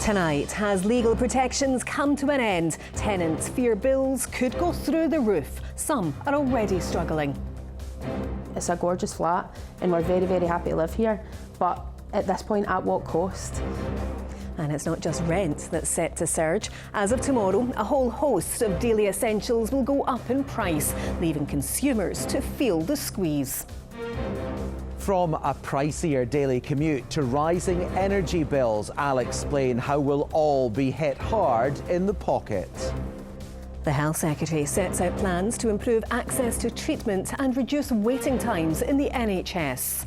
Tonight, has legal protections come to an end? Tenants fear bills could go through the roof. Some are already struggling. It's a gorgeous flat and we're very, very happy to live here, but at this point, at what cost? And it's not just rent that's set to surge. As of tomorrow, a whole host of daily essentials will go up in price, leaving consumers to feel the squeeze. From a pricier daily commute to rising energy bills, I'll explain how we'll all be hit hard in the pocket. The Health Secretary sets out plans to improve access to treatment and reduce waiting times in the NHS.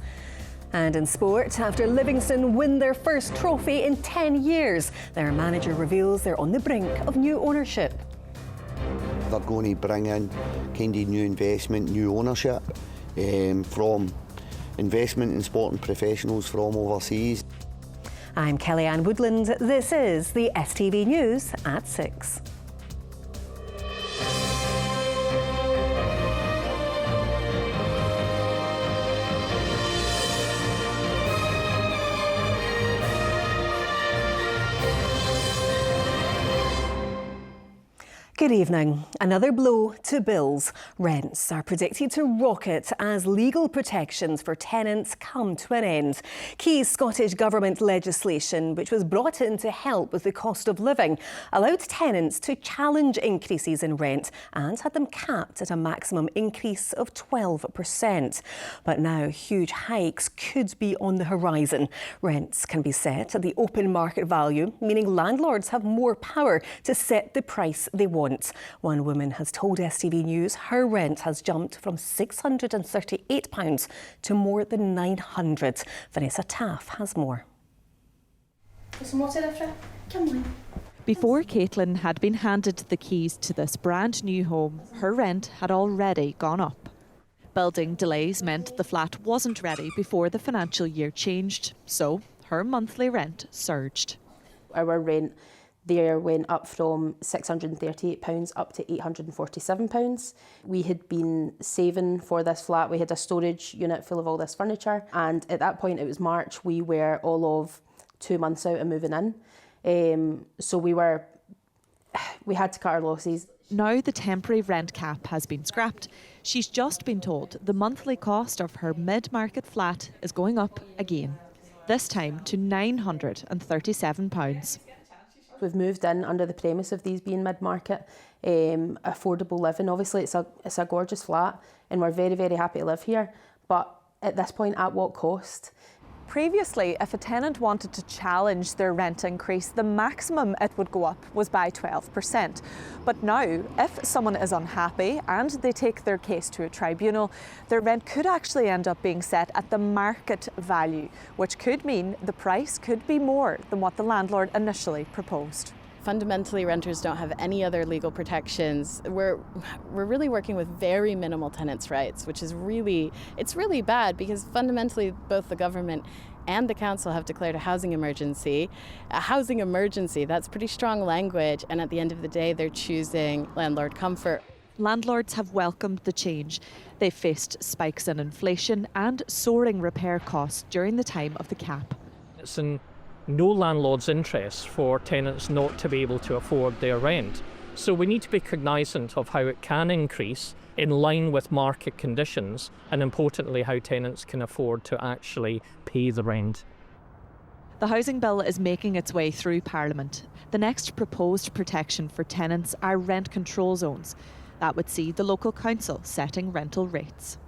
And in sport, after Livingston win their first trophy in 10 years, their manager reveals they're on the brink of new ownership. They're going to bring in kind of new investment, new ownership from investment in sporting professionals from overseas. I'm Kellyanne Woodland. This is the STV News at 6. Good evening. Another blow to bills. Rents are predicted to rocket as legal protections for tenants come to an end. Key Scottish Government legislation, which was brought in to help with the cost of living, allowed tenants to challenge increases in rent and had them capped at a maximum increase of 12%. But now huge hikes could be on the horizon. Rents can be set at the open market value, meaning landlords have more power to set the price they want. One woman has told STV News her rent has jumped from £638 to more than £900. Vanessa Taff has more. Before Caitlin had been handed the keys to this brand new home, her rent had already gone up. Building delays meant the flat wasn't ready before the financial year changed, so her monthly rent surged. Our rent there went up from £638 up to £847. We had been saving for this flat. We had a storage unit full of all this furniture, and at that point, it was March, we were all of 2 months out of moving in. So we had to cut our losses. Now the temporary rent cap has been scrapped. She's just been told the monthly cost of her mid-market flat is going up again, this time to £937. We've moved in under the premise of these being mid-market, affordable living. Obviously, it's a gorgeous flat and we're very, very happy to live here. But at this point, at what cost? Previously, if a tenant wanted to challenge their rent increase, the maximum it would go up was by 12%. But now, if someone is unhappy and they take their case to a tribunal, their rent could actually end up being set at the market value, which could mean the price could be more than what the landlord initially proposed. Fundamentally, renters don't have any other legal protections. We're really working with very minimal tenants' rights, which is really bad because fundamentally both the government and the council have declared a housing emergency. A housing emergency, that's pretty strong language, and at the end of the day, they're choosing landlord comfort. Landlords have welcomed the change. They've faced spikes in inflation and soaring repair costs during the time of the cap. It's in no landlord's interest for tenants not to be able to afford their rent. So we need to be cognisant of how it can increase in line with market conditions, and importantly how tenants can afford to actually pay the rent. The housing bill is making its way through Parliament. The next proposed protection for tenants are rent control zones. That would see the local council setting rental rates.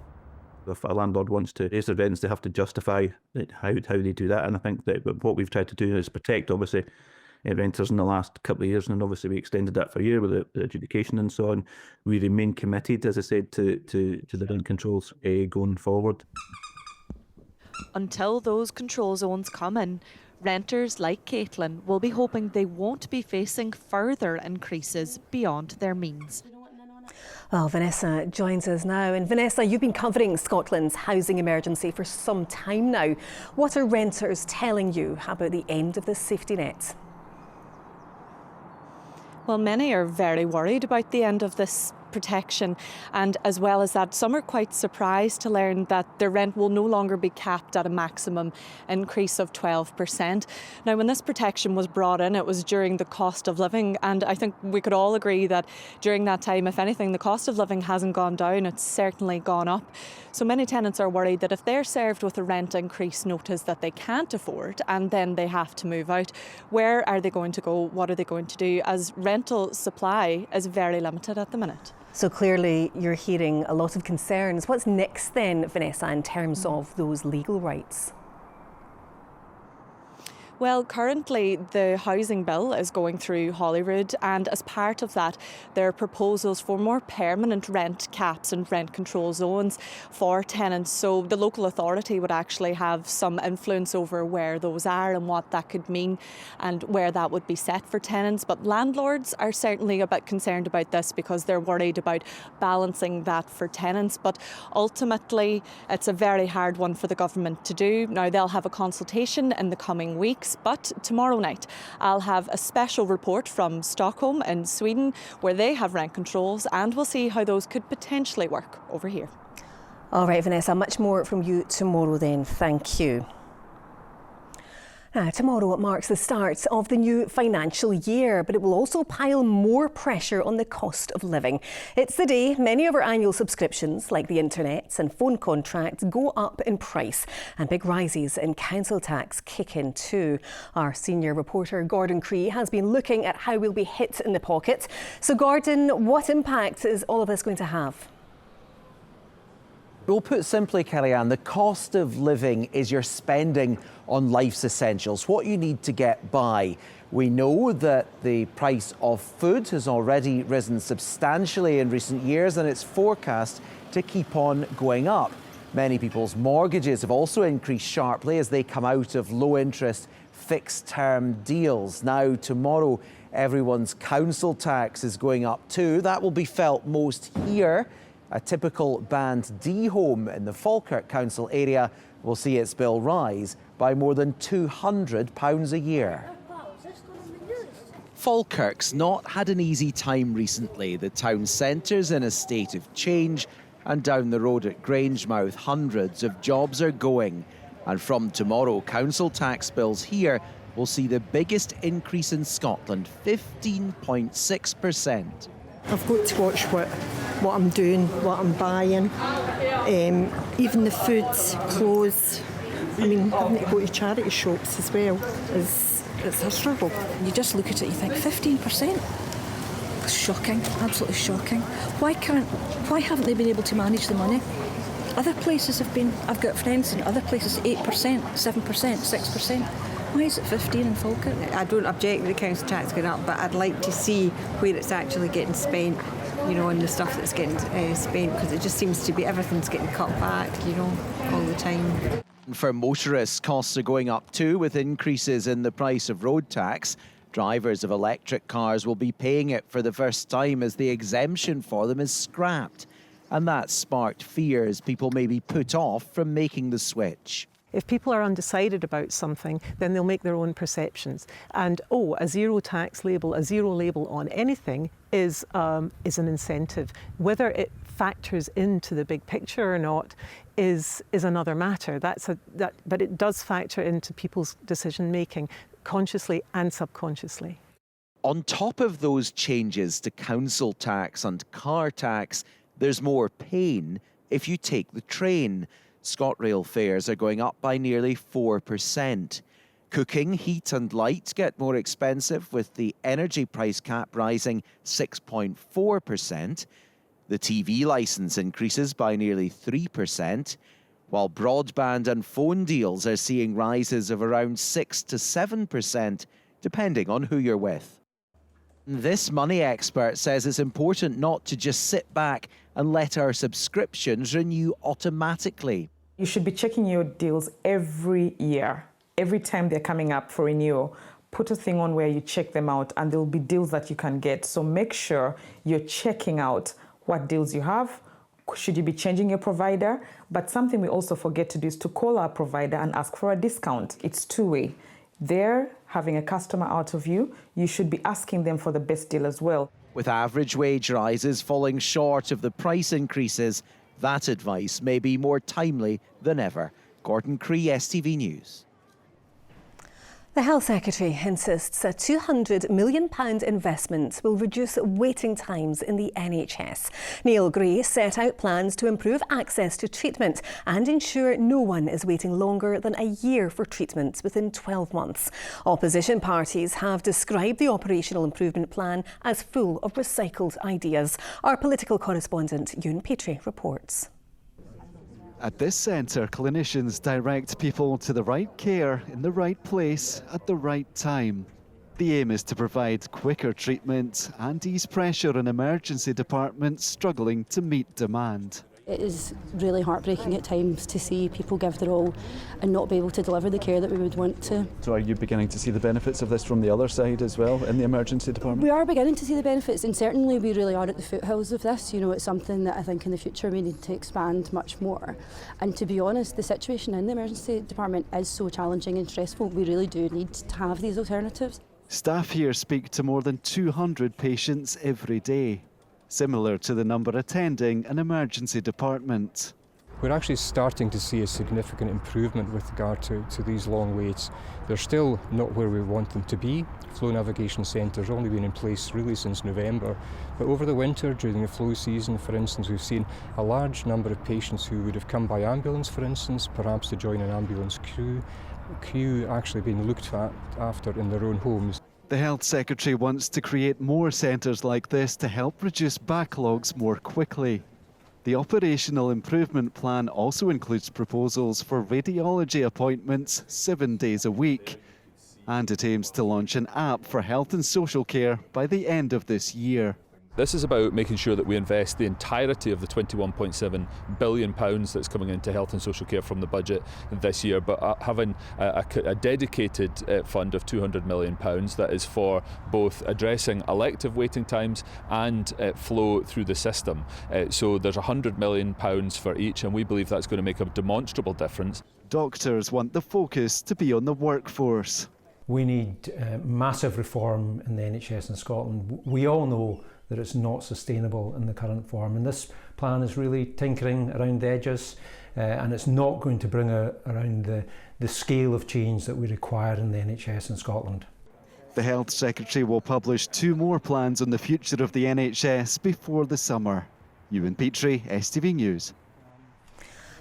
If a landlord wants to raise their rents, they have to justify how they do that. And I think that what we've tried to do is protect, obviously, renters in the last couple of years. And obviously, we extended that for a year with the adjudication and so on. We remain committed, as I said, to the rent controls going forward. Until those control zones come in, renters like Caitlin will be hoping they won't be facing further increases beyond their means. Well, Vanessa joins us now. And Vanessa, you've been covering Scotland's housing emergency for some time now. What are renters telling you about the end of the safety net? Well, many are very worried about the end of this protection, and as well as that, some are quite surprised to learn that their rent will no longer be capped at a maximum increase of 12%. Now, when this protection was brought in, it was during the cost of living, and I think we could all agree that during that time, if anything, the cost of living hasn't gone down, it's certainly gone up. So many tenants are worried that if they're served with a rent increase notice that they can't afford and then they have to move out, where are they going to go? What are they going to do? As rental supply is very limited at the minute. So clearly you're hearing a lot of concerns. What's next then, Vanessa, in terms of those legal rights? Well, currently the housing bill is going through Holyrood, and as part of that there are proposals for more permanent rent caps and rent control zones for tenants. So the local authority would actually have some influence over where those are and what that could mean and where that would be set for tenants. But landlords are certainly a bit concerned about this because they're worried about balancing that for tenants. But ultimately it's a very hard one for the government to do. Now, they'll have a consultation in the coming weeks, but tomorrow night I'll have a special report from Stockholm in Sweden where they have rent controls, and we'll see how those could potentially work over here. All right, Vanessa, much more from you tomorrow then. Thank you. Now, tomorrow marks the start of the new financial year, but it will also pile more pressure on the cost of living. It's the day many of our annual subscriptions, like the internet and phone contracts, go up in price, and big rises in council tax kick in too. Our senior reporter Gordon Cree has been looking at how we'll be hit in the pocket. So Gordon, what impact is all of this going to have? Well, put simply, Kellyanne, the cost of living is your spending on life's essentials, what you need to get by. We know that the price of food has already risen substantially in recent years, and it's forecast to keep on going up. Many people's mortgages have also increased sharply as they come out of low-interest fixed-term deals. Now, tomorrow, everyone's council tax is going up too. That will be felt most here. A typical Band D home in the Falkirk Council area will see its bill rise by more than £200 a year. Falkirk's not had an easy time recently. The town centre's in a state of change, and down the road at Grangemouth, hundreds of jobs are going. And from tomorrow, council tax bills here will see the biggest increase in Scotland, 15.6%. I've got to watch what I'm doing, what I'm buying, even the foods, clothes. I mean, having to go to charity shops as well it's a struggle. You just look at it, you think 15%? It's shocking, absolutely shocking. Why haven't they been able to manage the money? Other places have been. I've got friends in other places 8%, 7%, 6%. Why is it 15 in Falkirk? I don't object with the council tax going up, but I'd like to see where it's actually getting spent, you know, and the stuff that's getting spent, because it just seems to be everything's getting cut back, you know, all the time. For motorists, costs are going up too, with increases in the price of road tax. Drivers of electric cars will be paying it for the first time as the exemption for them is scrapped. And that sparked fears people may be put off from making the switch. If people are undecided about something, then they'll make their own perceptions. And, a zero tax label, a zero label on anything is an incentive. Whether it factors into the big picture or not is another matter. But it does factor into people's decision making, consciously and subconsciously. On top of those changes to council tax and car tax, there's more pain if you take the train. ScotRail fares are going up by nearly 4%. Cooking, heat and light get more expensive, with the energy price cap rising 6.4%. The TV licence increases by nearly 3%, while broadband and phone deals are seeing rises of around 6 to 7%, depending on who you're with. This money expert says it's important not to just sit back and let our subscriptions renew automatically. You should be checking your deals every year. Every time they're coming up for renewal, put a thing on where you check them out, and there'll be deals that you can get. So make sure you're checking out what deals you have. Should you be changing your provider? But something we also forget to do is to call our provider and ask for a discount. It's two-way. They're having a customer out of you. You should be asking them for the best deal as well. With average wage rises falling short of the price increases, that advice may be more timely than ever. Gordon Cree, STV News. The Health Secretary insists a £200 million investment will reduce waiting times in the NHS. Neil Gray set out plans to improve access to treatment and ensure no one is waiting longer than a year for treatment within 12 months. Opposition parties have described the operational improvement plan as full of recycled ideas. Our political correspondent Ewan Petrie reports. At this centre, clinicians direct people to the right care in the right place at the right time. The aim is to provide quicker treatment and ease pressure in emergency departments struggling to meet demand. It is really heartbreaking at times to see people give their all and not be able to deliver the care that we would want to. So are you beginning to see the benefits of this from the other side as well in the emergency department? We are beginning to see the benefits, and certainly we really are at the foothills of this. You know, it's something that I think in the future we need to expand much more. And to be honest, the situation in the emergency department is so challenging and stressful. We really do need to have these alternatives. Staff here speak to more than 200 patients every day, similar to the number attending an emergency department. We're actually starting to see a significant improvement with regard to these long waits. They're still not where we want them to be. Flow navigation centres only been in place really since November, but over the winter during the flow season, for instance, we've seen a large number of patients who would have come by ambulance, for instance, perhaps to join an ambulance queue actually being looked after in their own homes. The Health Secretary wants to create more centres like this to help reduce backlogs more quickly. The operational improvement plan also includes proposals for radiology appointments 7 days a week. And it aims to launch an app for health and social care by the end of this year. This is about making sure that we invest the entirety of the £21.7 billion that's coming into health and social care from the budget this year, but having a dedicated fund of £200 million that is for both addressing elective waiting times and flow through the system. So there's £100 million for each, and we believe that's going to make a demonstrable difference. Doctors want the focus to be on the workforce. We need massive reform in the NHS in Scotland. We all know that it's not sustainable in the current form, and this plan is really tinkering around the edges, and it's not going to bring around the scale of change that we require in the NHS in Scotland. The Health Secretary will publish 2 more plans on the future of the NHS before the summer. Ewan Petrie, STV News.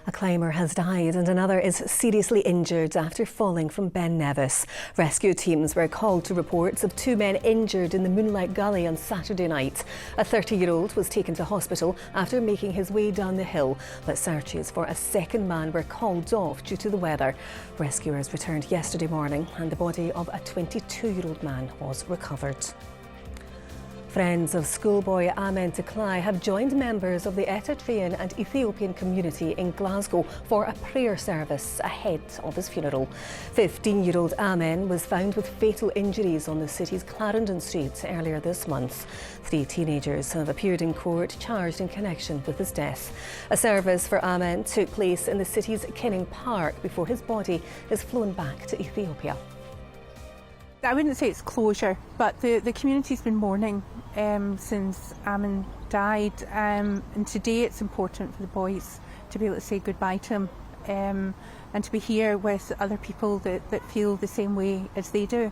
A climber has died and another is seriously injured after falling from Ben Nevis. Rescue teams were called to reports of 2 men injured in the Moonlight Gully on Saturday night. A 30-year-old was taken to hospital after making his way down the hill, but searches for a second man were called off due to the weather. Rescuers returned yesterday morning and the body of a 22-year-old man was recovered. Friends of schoolboy Amen Teklai have joined members of the Eritrean and Ethiopian community in Glasgow for a prayer service ahead of his funeral. 15-year-old Amen was found with fatal injuries on the city's Clarendon Street earlier this month. 3 teenagers have appeared in court charged in connection with his death. A service for Amen took place in the city's Kinning Park before his body is flown back to Ethiopia. I wouldn't say it's closure, but the community's been mourning since Amen died, and today it's important for the boys to be able to say goodbye to him and to be here with other people that feel the same way as they do.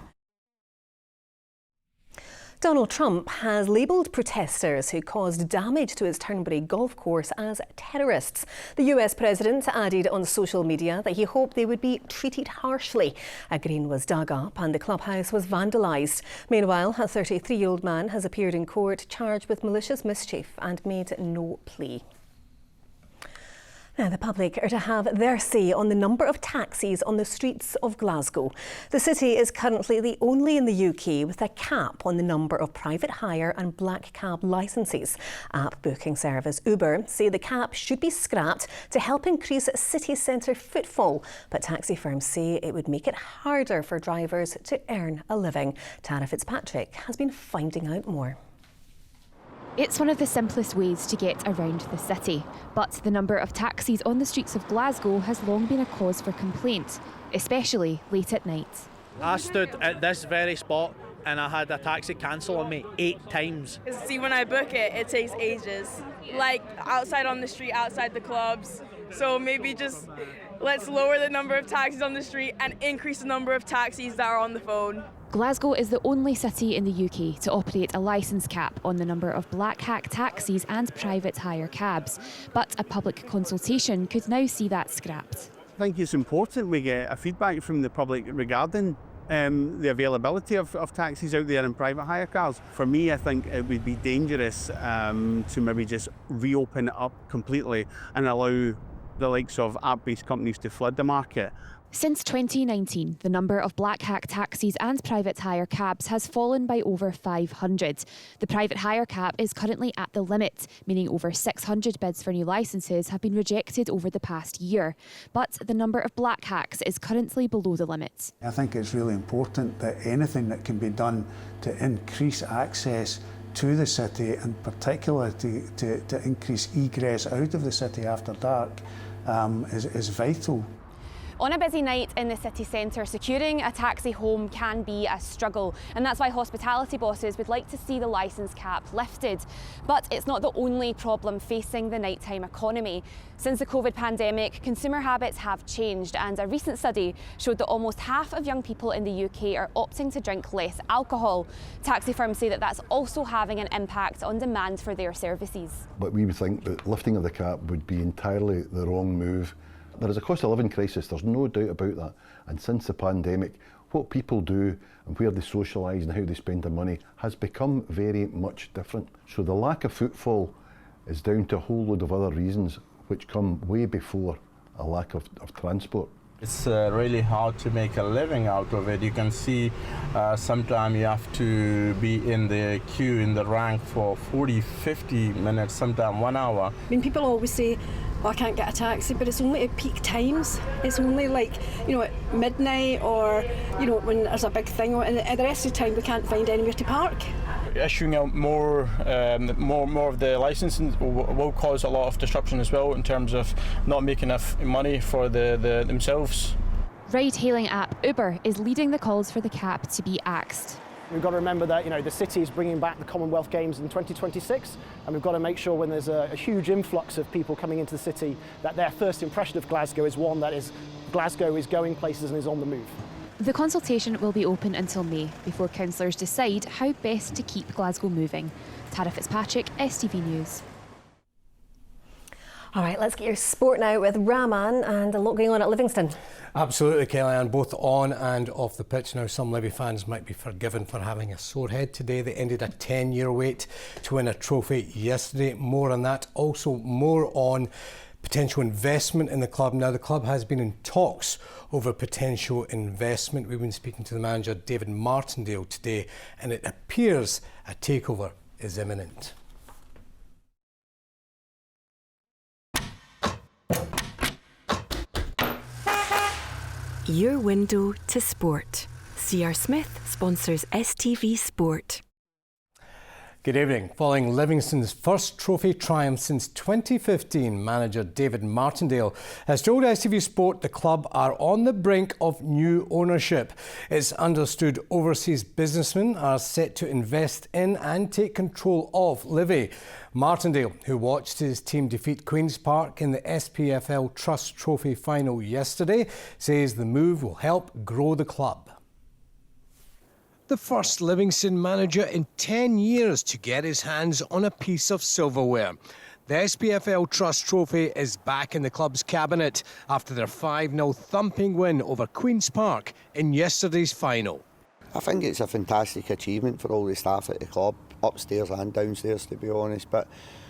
Donald Trump has labelled protesters who caused damage to his Turnberry golf course as terrorists. The US president added on social media that he hoped they would be treated harshly. A green was dug up and the clubhouse was vandalised. Meanwhile, a 33-year-old man has appeared in court charged with malicious mischief and made no plea. Now, the public are to have their say on the number of taxis on the streets of Glasgow. The city is currently the only in the UK with a cap on the number of private hire and black cab licences. App booking service Uber say the cap should be scrapped to help increase city centre footfall, but taxi firms say it would make it harder for drivers to earn a living. Tara Fitzpatrick has been finding out more. It's one of the simplest ways to get around the city, but the number of taxis on the streets of Glasgow has long been a cause for complaint, especially late at night. I stood at this very spot and I had a taxi cancel on me 8 times. See, when I book it, it takes ages. Like outside on the street, outside the clubs. So maybe just let's lower the number of taxis on the street and increase the number of taxis that are on the phone. Glasgow is the only city in the UK to operate a licence cap on the number of black hack taxis and private hire cabs. But a public consultation could now see that scrapped. I think it's important we get a feedback from the public regarding the availability of taxis out there and private hire cars. For me, I think it would be dangerous to maybe just reopen it up completely and allow the likes of app-based companies to flood the market. Since 2019, the number of black hack taxis and private hire cabs has fallen by over 500. The private hire cap is currently at the limit, meaning over 600 bids for new licences have been rejected over the past year. But the number of black hacks is currently below the limit. I think it's really important that anything that can be done to increase access to the city, and particularly to increase egress out of the city after dark, is vital. On a busy night in the city centre, securing a taxi home can be a struggle, and that's why hospitality bosses would like to see the licence cap lifted. But it's not the only problem facing the nighttime economy. Since the COVID pandemic, consumer habits have changed, and a recent study showed that almost half of young people in the UK are opting to drink less alcohol. Taxi firms say that that's also having an impact on demand for their services. But we would think that lifting of the cap would be entirely the wrong move. There is a cost of living crisis, there's no doubt about that. And since the pandemic, what people do and where they socialise and how they spend their money has become very much different. So the lack of footfall is down to a whole load of other reasons which come way before a lack of transport. It's really hard to make a living out of it. You can see sometimes you have to be in the queue, in the rank for 40, 50 minutes, sometimes 1 hour. I mean, people always say, oh, I can't get a taxi, but it's only at peak times. It's only like, at midnight or, when there's a big thing, and the rest of the time we can't find anywhere to park. Issuing out more of the licensing will cause a lot of disruption as well in terms of not making enough money for themselves. Ride-hailing app Uber is leading the calls for the cap to be axed. We've got to remember that the city is bringing back the Commonwealth Games in 2026, and we've got to make sure when there's a huge influx of people coming into the city that their first impression of Glasgow is one that is Glasgow is going places and is on the move. The consultation will be open until May before councillors decide how best to keep Glasgow moving. Tara Fitzpatrick, STV News. All right, let's get your sport now with Rahman and a lot going on at Livingston. Absolutely, Kellyanne, both on and off the pitch. Now, some Livy fans might be forgiven for having a sore head today. They ended a 10-year wait to win a trophy yesterday. More on that. Also, more on potential investment in the club. Now, the club has been in talks over potential investment. We've been speaking to the manager, David Martindale, today, and it appears a takeover is imminent. Your window to sport. C.R. Smith sponsors STV Sport. Good evening. Following Livingston's first trophy triumph since 2015, manager David Martindale has told STV Sport the club are on the brink of new ownership. It's understood overseas businessmen are set to invest in and take control of Livy. Martindale, who watched his team defeat Queen's Park in the SPFL Trust Trophy final yesterday, says the move will help grow the club. The first Livingston manager in 10 years to get his hands on a piece of silverware. The SPFL Trust Trophy is back in the club's cabinet after their 5-0 thumping win over Queen's Park in yesterday's final. I think it's a fantastic achievement for all the staff at the club, upstairs and downstairs to be honest, but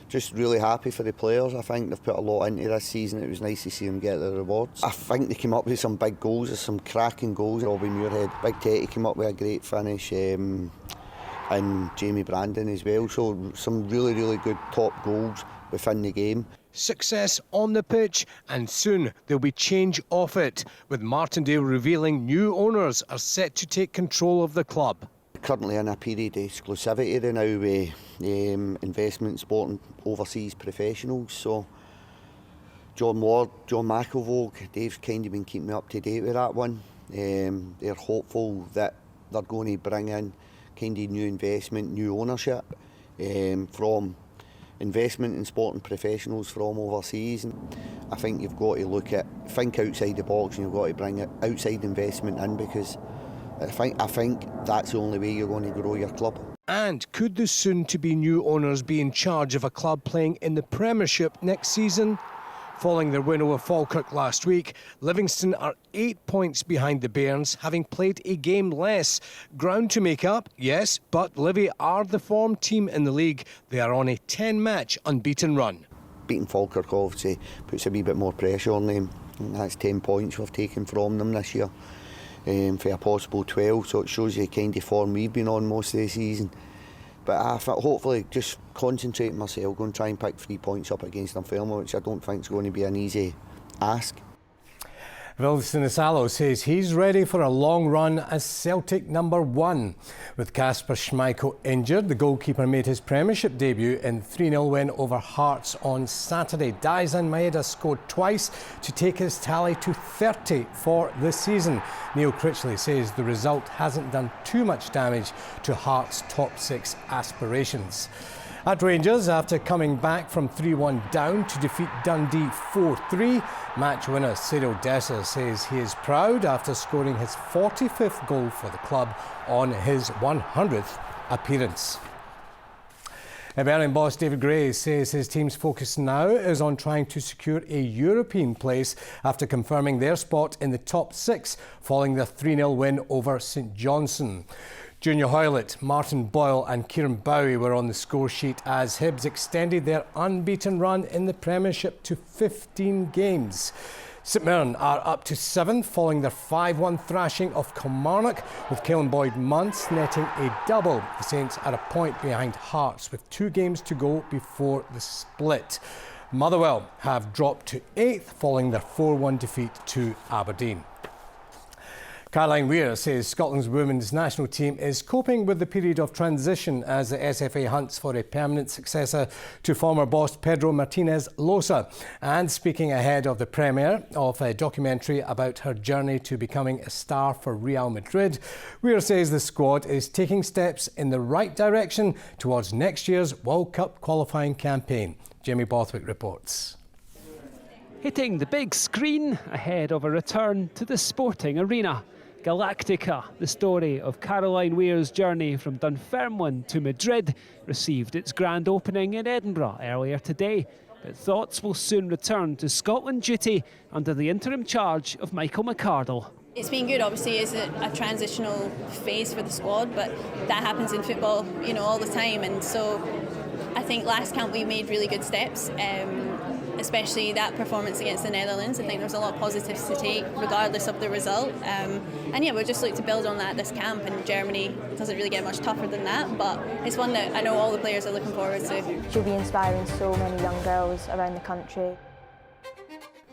just really happy for the players. I think they've put a lot into this season. It was nice to see them get the rewards. I think they came up with some big goals, there's some cracking goals. Robbie Muirhead, Big Teddy came up with a great finish, and Jamie Brandon as well. So some really, really good top goals within the game. Success on the pitch, and soon there'll be change off it, with Martindale revealing new owners are set to take control of the club. Currently in a period of exclusivity now with investment sport and overseas professionals. So John Ward, John McElvogue, Dave's kind of been keeping me up to date with that one. They're hopeful that they're going to bring in kind of new investment, new ownership from investment in sporting professionals from overseas. And I think you've got to think outside the box, and you've got to bring outside investment in, because I think that's the only way you're going to grow your club. And could the soon-to-be new owners be in charge of a club playing in the Premiership next season? Following their win over Falkirk last week, Livingston are 8 points behind the Bairns, having played a game less. Ground to make up, yes, but Livy are the form team in the league. They are on a 10-match unbeaten run. Beating Falkirk obviously puts a wee bit more pressure on them. And that's 10 points we've taken from them this year for a possible 12, so it shows you the kind of form we've been on most of the season. But hopefully just concentrating myself, going to try and pick 3 points up against Dunfermline, which I don't think is going to be an easy ask. Will Sinisalo says he's ready for a long run as Celtic #1. With Kasper Schmeichel injured, the goalkeeper made his Premiership debut in 3-0 win over Hearts on Saturday. Daizan Maeda scored twice to take his tally to 30 for the season. Neil Critchley says the result hasn't done too much damage to Hearts' top 6 aspirations. At Rangers, after coming back from 3-1 down to defeat Dundee 4-3, match winner Cyril Dessers says he is proud after scoring his 45th goal for the club on his 100th appearance. Hibernian boss David Gray says his team's focus now is on trying to secure a European place after confirming their spot in the top 6 following their 3-0 win over St Johnstone. Junior Hoylett, Martin Boyle and Kieran Bowie were on the score sheet as Hibs extended their unbeaten run in the Premiership to 15 games. St Mirren are up to 7th following their 5-1 thrashing of Kilmarnock, with Caelan Boyd-Muntz netting a double. The Saints are a point behind Hearts with 2 games to go before the split. Motherwell have dropped to 8th following their 4-1 defeat to Aberdeen. Caroline Weir says Scotland's women's national team is coping with the period of transition as the SFA hunts for a permanent successor to former boss Pedro Martinez Losa. And speaking ahead of the premiere of a documentary about her journey to becoming a star for Real Madrid, Weir says the squad is taking steps in the right direction towards next year's World Cup qualifying campaign. Jamie Borthwick reports. Hitting the big screen ahead of a return to the sporting arena. Galactica, the story of Caroline Weir's journey from Dunfermline to Madrid, received its grand opening in Edinburgh earlier today. But thoughts will soon return to Scotland duty under the interim charge of Michael McArdle. It's been good, obviously, it's a transitional phase for the squad, but that happens in football, all the time. And so I think last camp we made really good steps. Especially that performance against the Netherlands. I think there's a lot of positives to take regardless of the result. We'll just look to build on that this camp, and Germany doesn't really get much tougher than that, but it's one that I know all the players are looking forward to. She'll be inspiring so many young girls around the country.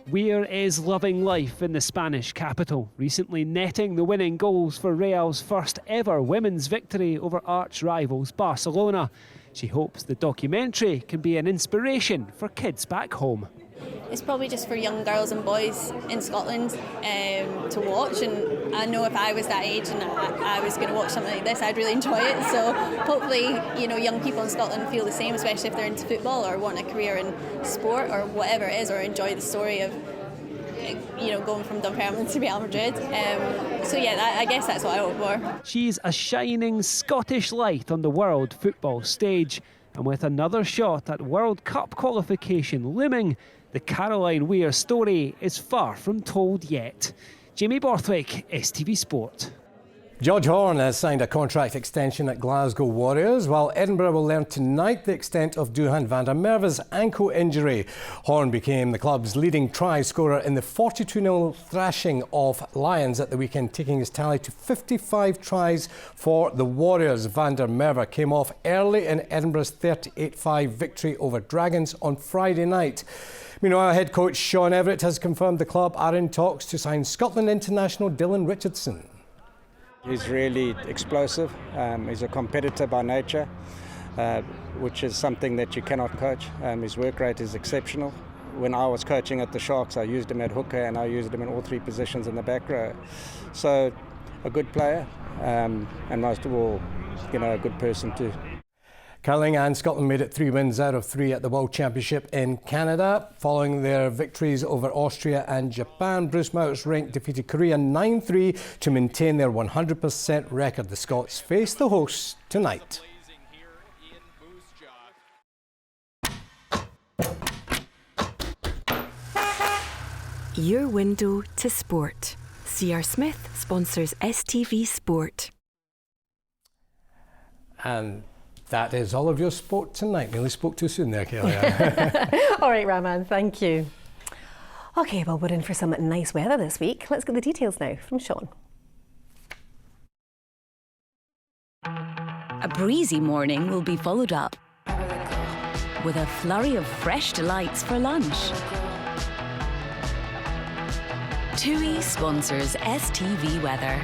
Weir is loving life in the Spanish capital, recently netting the winning goals for Real's first ever women's victory over arch rivals Barcelona. She hopes the documentary can be an inspiration for kids back home. It's probably just for young girls and boys in Scotland to watch, and I know if I was that age and I was going to watch something like this, I'd really enjoy it. So hopefully, young people in Scotland feel the same, especially if they're into football or want a career in sport or whatever it is, or enjoy the story of going from Dunfermline to Real Madrid. I guess that's what I hope for. She's a shining Scottish light on the world football stage, and with another shot at World Cup qualification looming, the Caroline Weir story is far from told yet. Jamie Borthwick, STV Sport. George Horne has signed a contract extension at Glasgow Warriors, while Edinburgh will learn tonight the extent of Duhan van der Merwe's ankle injury. Horne became the club's leading try scorer in the 42-0 thrashing of Lions at the weekend, taking his tally to 55 tries for the Warriors. Van der Merwe came off early in Edinburgh's 38-5 victory over Dragons on Friday night. Meanwhile, head coach Sean Everett has confirmed the club are in talks to sign Scotland international Dylan Richardson. He's really explosive. He's a competitor by nature, which is something that you cannot coach. His work rate is exceptional. When I was coaching at the Sharks, I used him at hooker and I used him in all 3 positions in the back row. So, a good player, and most of all, a good person too. Curling and Scotland made it 3 wins out of 3 at the World Championship in Canada. Following their victories over Austria and Japan, Bruce Mount's Rink defeated Korea 9-3 to maintain their 100% record. The Scots face the hosts tonight. Your window to sport. C.R. Smith sponsors STV Sport. And that is all of your sport tonight. Nearly spoke too soon there, Kelly. All right, Rahman, thank you. OK, well, we're in for some nice weather this week. Let's get the details now from Sean. A breezy morning will be followed up with a flurry of fresh delights for lunch. TUI sponsors STV Weather.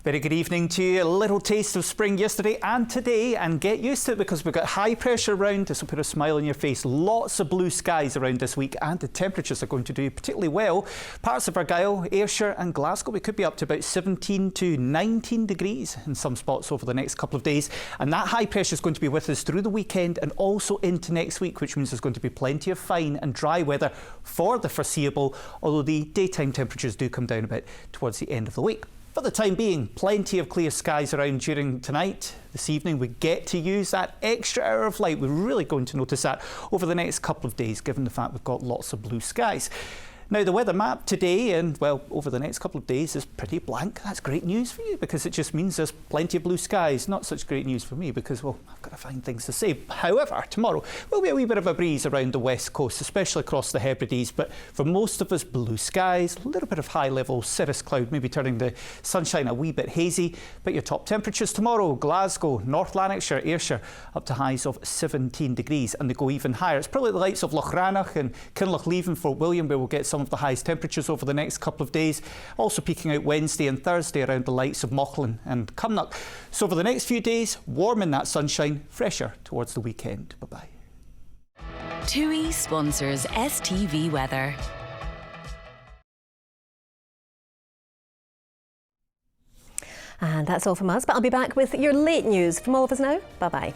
Very good evening to you. A little taste of spring yesterday and today, and get used to it because we've got high pressure around. This will put a smile on your face. Lots of blue skies around this week, and the temperatures are going to do particularly well. Parts of Argyll, Ayrshire and Glasgow, we could be up to about 17 to 19 degrees in some spots over the next couple of days. And that high pressure is going to be with us through the weekend and also into next week, which means there's going to be plenty of fine and dry weather for the foreseeable, although the daytime temperatures do come down a bit towards the end of the week. For the time being, plenty of clear skies around during tonight. This evening we get to use that extra hour of light. We're really going to notice that over the next couple of days, given the fact we've got lots of blue skies. Now, the weather map today and, well, over the next couple of days is pretty blank. That's great news for you because it just means there's plenty of blue skies. Not such great news for me because, well, I've got to find things to say. However, tomorrow will be a wee bit of a breeze around the west coast, especially across the Hebrides. But for most of us, blue skies, a little bit of high-level cirrus cloud, maybe turning the sunshine a wee bit hazy. But your top temperatures tomorrow, Glasgow, North Lanarkshire, Ayrshire, up to highs of 17 degrees. And they go even higher. It's probably the likes of Lochranach and Kinlochleven, Fort William, where we'll get some of the highest temperatures over the next couple of days, also peaking out Wednesday and Thursday around the likes of Mauchline and Cumnock. So over the next few days, warm in that sunshine, fresher towards the weekend. Bye-bye. TUI sponsors STV Weather. And that's all from us, but I'll be back with your late news. From all of us now, bye-bye.